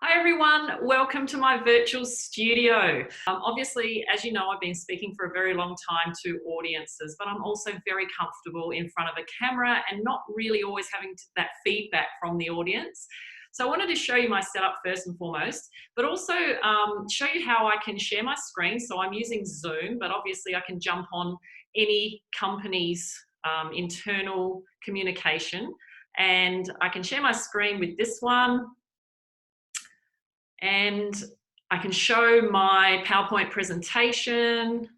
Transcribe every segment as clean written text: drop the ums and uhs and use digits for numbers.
Hi everyone, welcome to my virtual studio. Obviously, as you know, I've been speaking for a very long time to audiences, but I'm also very comfortable in front of a camera and not really always having that feedback from the audience. So I wanted to show you my setup first and foremost, but also show you how I can share my screen. So I'm using Zoom, but obviously I can jump on any company's internal communication, and I can share my screen with this one. And I can show my PowerPoint presentation,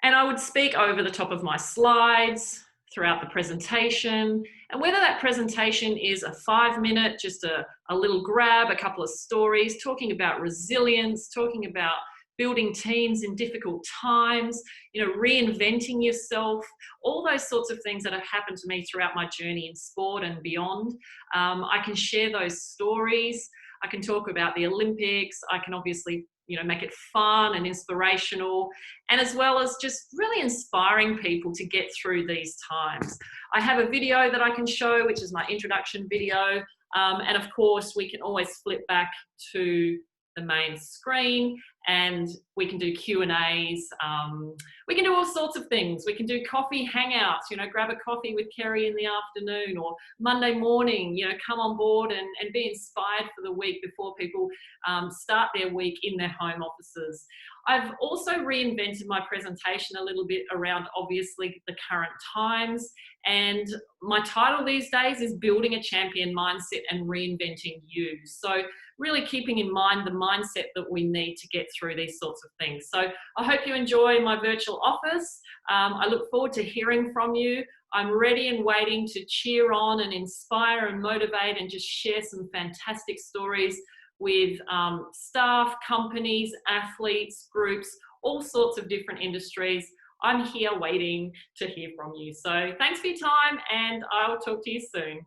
and I would speak over the top of my slides throughout the presentation. And whether that presentation is a 5-minute, just a little grab, a couple of stories, talking about resilience, talking about building teams in difficult times, reinventing yourself, all those sorts of things that have happened to me throughout my journey in sport and beyond. I can share those stories. I can talk about the Olympics. I can obviously, make it fun and inspirational, and as well as just really inspiring people to get through these times. I have a video that I can show, which is my introduction video. And of course, we can always flip back to the main screen and we can do Q&As. We can do all sorts of things. We can do coffee hangouts, grab a coffee with Kerri in the afternoon, or Monday morning, come on board and be inspired for the week before people start their week in their home offices. I've also reinvented my presentation a little bit around obviously the current times, and my title these days is Building a Champion Mindset and Reinventing You. So really keeping in mind the mindset that we need to get through these sorts of things. So I hope you enjoy my virtual office. I look forward to hearing from you. I'm ready and waiting to cheer on and inspire and motivate and just share some fantastic stories with staff, companies, athletes, groups, all sorts of different industries. I'm here waiting to hear from you. So thanks for your time, and I'll talk to you soon.